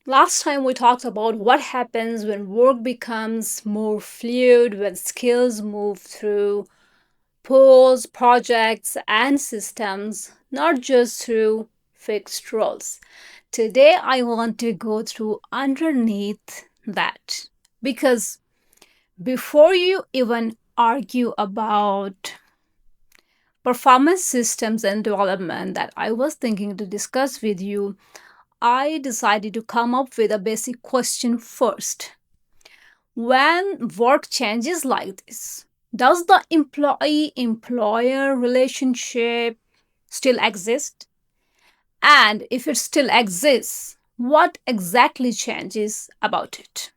Last time we talked about what happens when work becomes more fluid, when skills move through pools, projects, and systems, not just through fixed roles. Today, I want to go through underneath that because before you even argue about performance systems and development that I was thinking to discuss with you, I decided to come up with a basic question first. When work changes like this, does the employee employer relationship still exist? And if it still exists, what exactly changes about it?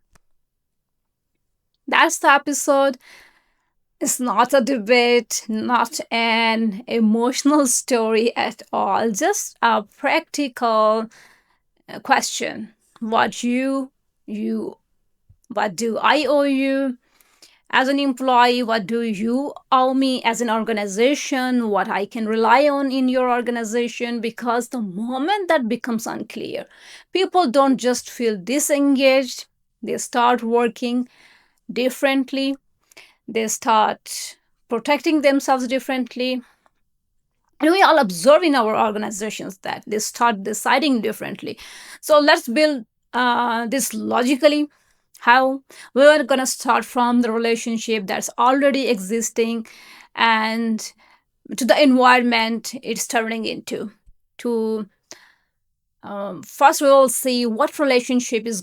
That's the episode. It's not a debate, not an emotional story at all, just a practical question. What you what do I owe you as an employee? What do you owe me as an organization? What I can rely on in your organization? Because the moment that becomes unclear, people don't just feel disengaged, they start working differently, they start protecting themselves differently. And we all observe in our organizations that they start deciding differently. So let's build this logically. How we're going to start from the relationship that's already existing and to the environment it's turning into. To first we will see what relationship is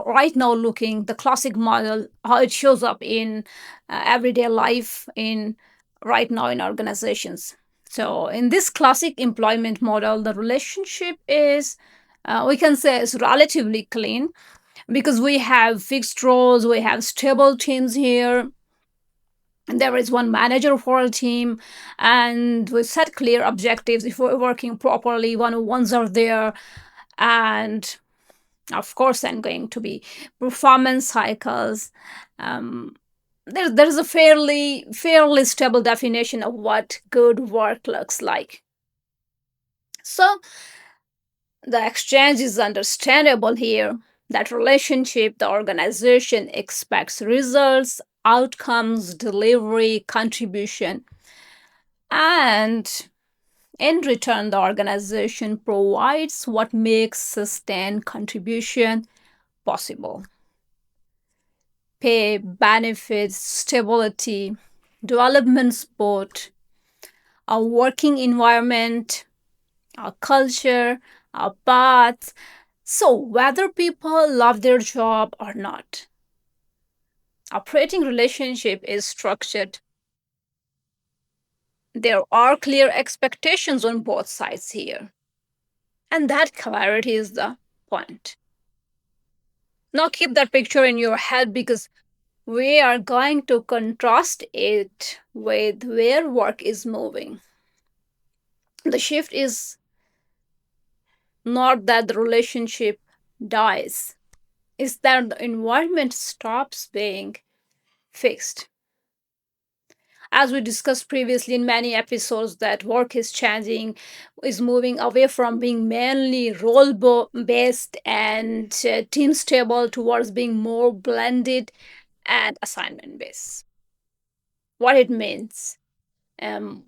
right now looking the classic model, how it shows up in everyday life in right now in organizations. So in this classic employment model, the relationship is we can say is relatively clean because we have fixed roles, we have stable teams here, and there is one manager for a team, and we set clear objectives. If we're working properly, one-on-ones are there, and of course then going to be performance cycles. um, there's a fairly stable definition of what good work looks like. So the exchange is understandable here. That relationship, the organization expects results, outcomes, delivery, contribution, and in return the organization provides what makes sustained contribution possible: pay, benefits, stability, development support, a working environment, a culture, a path. So, whether people love their job or not, operating relationship is structured. There are clear expectations on both sides here. And that clarity is the point. Now, keep that picture in your head because we are going to contrast it with where work is moving. The shift is not that the relationship dies, it's that the environment stops being fixed. As we discussed previously in many episodes, that work is changing, is moving away from being mainly based and team stable towards being more blended and assignment based. What it means: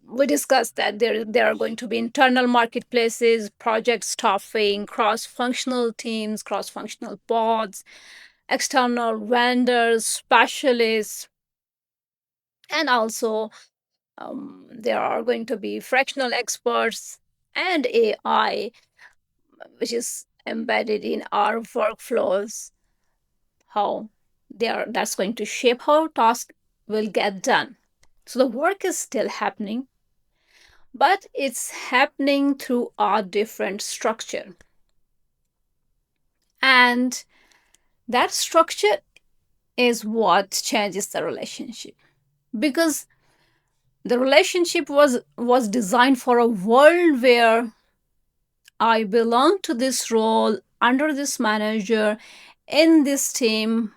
we discussed that there are going to be internal marketplaces, project staffing, cross-functional teams, cross-functional pods, external vendors, specialists, and also there are going to be fractional experts and AI, which is embedded in our workflows. How that's going to shape how tasks will get done. So the work is still happening, but it's happening through a different structure. And that structure is what changes the relationship. Because the relationship was designed for a world where I belong to this role under this manager in this team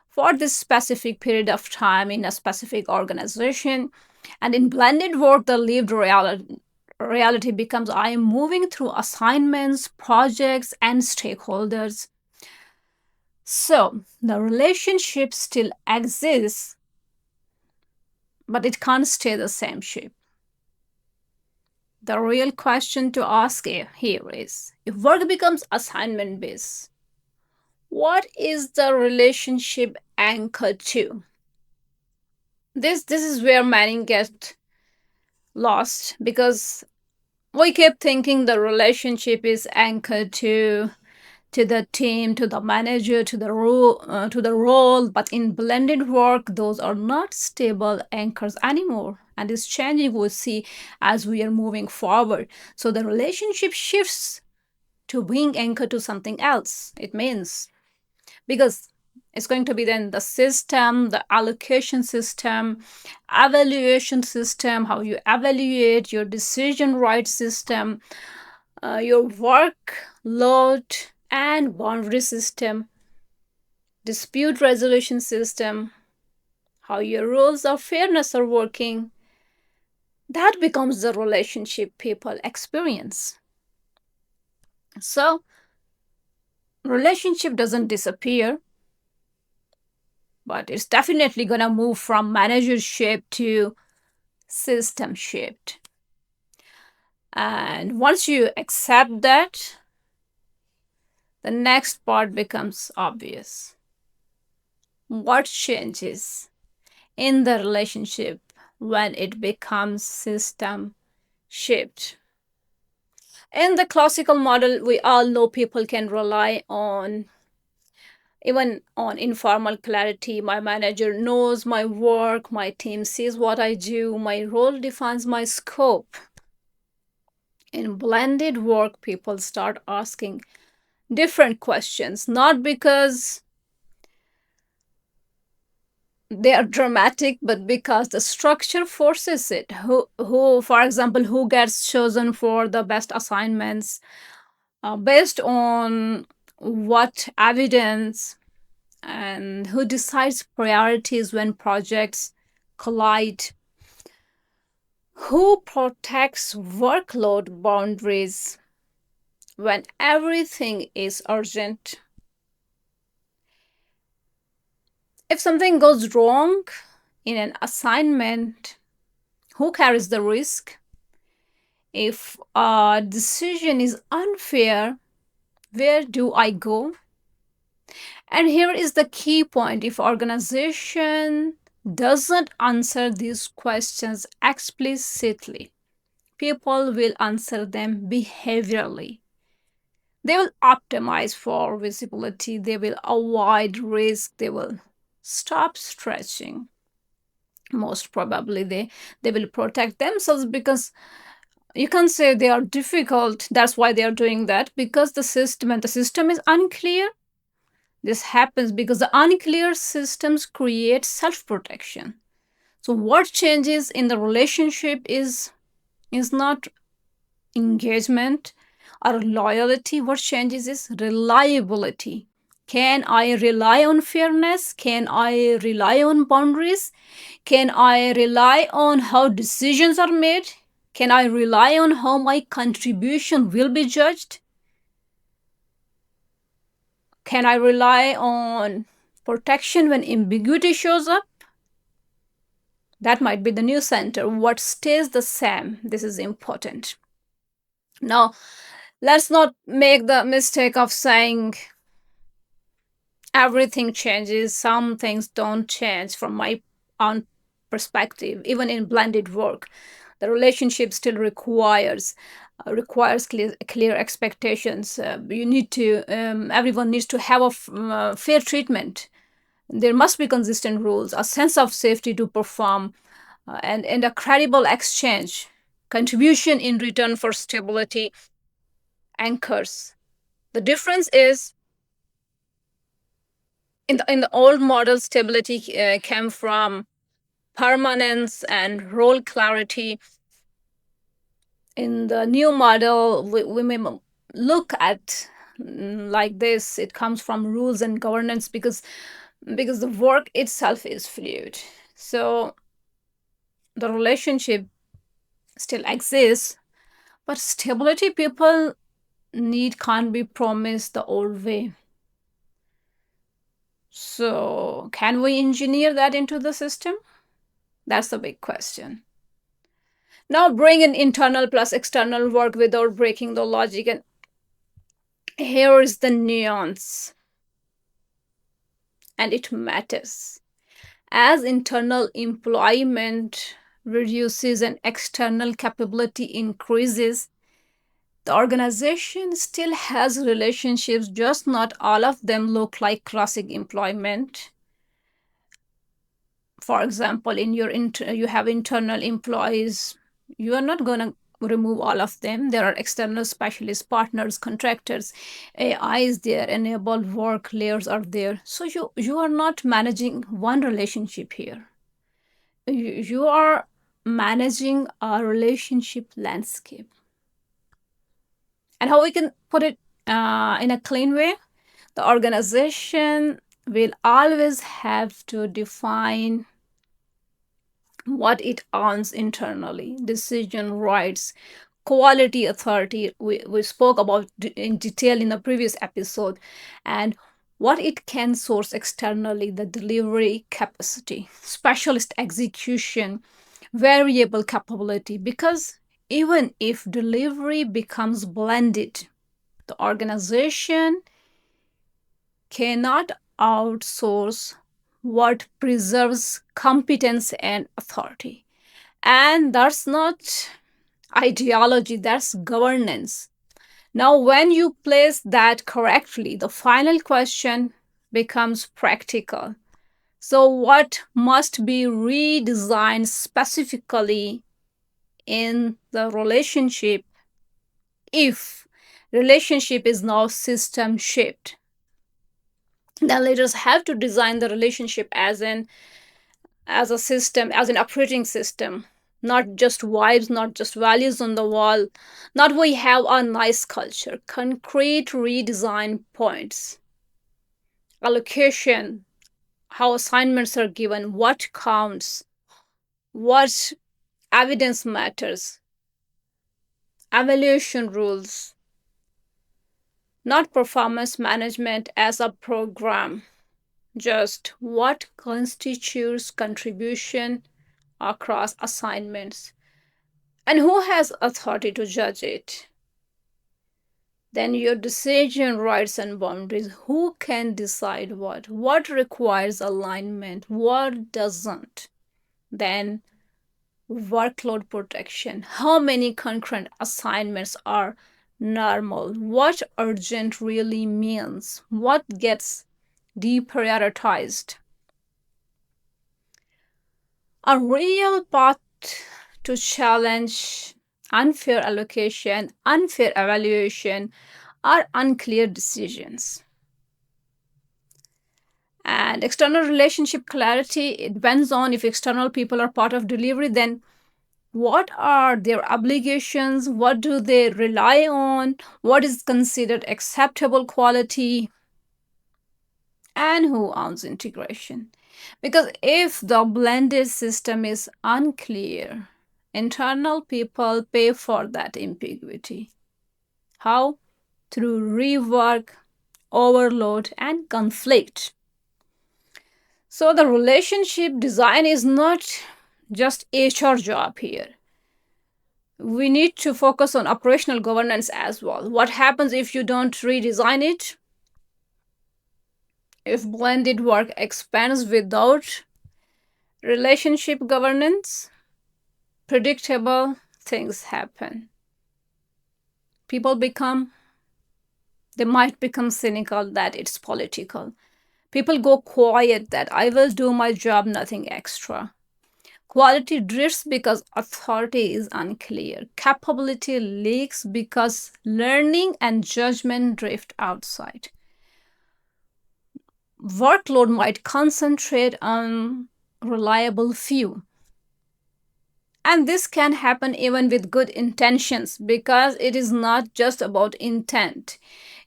for this specific period of time in a specific organization. And in blended work, the lived reality reality becomes I am moving through assignments, projects, and stakeholders. So the relationship still exists, but it can't stay the same shape. The real question to ask here is if work becomes assignment based, what is the relationship anchored to? This is where many get lost because we keep thinking the relationship is anchored to the team, to the manager, to the role. But in blended work, those are not stable anchors anymore, and it's changing. We see as we are moving forward. So the relationship shifts to being anchored to something else. It means because it's going to be then the system, the allocation system, evaluation system, how you evaluate your decision right system, your workload and boundary system, dispute resolution system, how your rules of fairness are working. That becomes the relationship people experience. So, relationship doesn't disappear, but it's definitely going to move from manager shaped to system shaped. And once you accept that, the next part becomes obvious. What changes in the relationship when it becomes system shaped? In the classical model, we all know people can rely on even on informal clarity. My manager knows my work, my team sees what I do, my role defines my scope. In blended work, people start asking different questions, not because they are dramatic, but because the structure forces it. For example, who gets chosen for the best assignments based on what evidence, and who decides priorities when projects collide, who protects workload boundaries when everything is urgent. If something goes wrong in an assignment, who carries the risk? If a decision is unfair, where do I go? And here is the key point: if organization doesn't answer these questions explicitly, people will answer them behaviorally. They will optimize for visibility, they will avoid risk, they will stop stretching. Most probably they will protect themselves because you can't say they are difficult. That's why they are doing that, because the system is unclear. This happens because the unclear systems create self protection. So what changes in the relationship is not engagement or loyalty. What changes is reliability. Can I rely on fairness? Can I rely on boundaries? Can I rely on how decisions are made? Can I rely on how my contribution will be judged? Can I rely on protection when ambiguity shows up? That might be the new center. What stays the same? This is important. Now, let's not make the mistake of saying everything changes. Some things don't change from my own perspective. Even in blended work, the relationship still requires clear expectations. You need to everyone needs to have a fair treatment. There must be consistent rules, a sense of safety to perform, and a credible exchange. Contribution in return for stability anchors. The difference is in the old model, stability came from permanence and role clarity. In the new model, we may look at like this: it comes from rules and governance, because the work itself is fluid. So the relationship still exists, But stability people need can't be promised the old way. So, can we engineer that into the system? That's the big question. Now, bring in internal plus external work without breaking the logic. And here is the nuance, and it matters. As internal employment reduces and external capability increases, the organization still has relationships, just not all of them look like classic employment. For example, in your you have internal employees, you are not going to remove all of them. There are external specialists, partners, contractors, AI is there, enabled work layers are there. So you are not managing one relationship here. You are managing a relationship landscape. And how we can put it in a clean way, the organization will always have to define what it owns internally: decision rights, quality authority. We spoke about in detail in the previous episode, and what it can source externally: the delivery capacity, specialist execution, variable capability. Because even if delivery becomes blended, the organization cannot outsource what preserves competence and authority. And that's not ideology, that's governance. Now, when you place that correctly, the final question becomes practical. So, what must be redesigned specifically in the relationship if relationship is now system shaped? Then leaders have to design the relationship as a system, as an operating system, not just vibes, not just values on the wall, not we have a nice culture, concrete redesign points, allocation, how assignments are given, what counts, what evidence matters, evaluation rules, not performance management as a program, just what constitutes contribution across assignments and who has authority to judge it. Then your decision rights and boundaries: who can decide what requires alignment, what doesn't. Then workload protection: how many concurrent assignments are normal, what urgent really means, what gets deprioritized. A real path to challenge unfair allocation, unfair evaluation, or unclear decisions. And external relationship clarity, it depends on if external people are part of delivery, then what are their obligations, what do they rely on, what is considered acceptable quality, and who owns integration. Because if the blended system is unclear, internal people pay for that ambiguity. How? Through rework, overload, and conflict. So the relationship design is not just HR job here. We need to focus on operational governance as well. What happens if you don't redesign it? If blended work expands without relationship governance, predictable things happen. People they might become cynical that it's political. People go quiet that I will do my job, nothing extra. Quality drifts because authority is unclear. Capability leaks because learning and judgment drift outside. Workload might concentrate on reliable few. And this can happen even with good intentions, because it is not just about intent.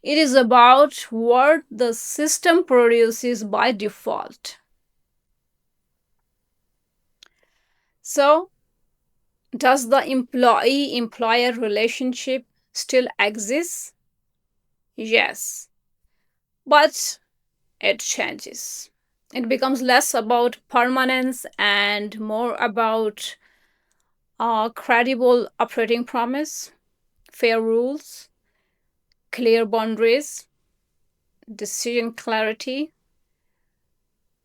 It is about what the system produces by default. So, Does the employee employer relationship still exist? Yes, but it changes. It becomes less about permanence and more about a credible operating promise, fair rules, clear boundaries, decision clarity,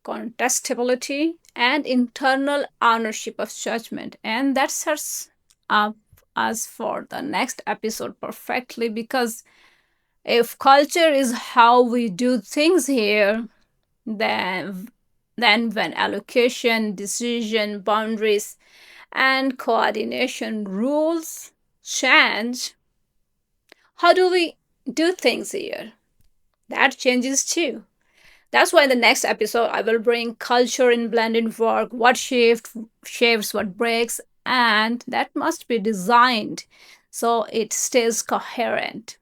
contestability, and internal ownership of judgment. And that sets up us for the next episode perfectly, because if culture is how we do things here, then when allocation, decision, boundaries, and coordination rules change, how do we do things here? That changes too. That's why in the next episode, I will bring culture in blended work, what shapes, what breaks, and that must be designed so it stays coherent.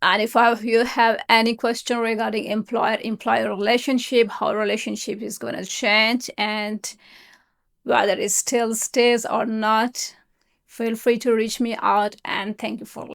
And if you have any question regarding employer relationship, how relationship is going to change, and whether it still stays or not, feel free to reach me out. And thank you for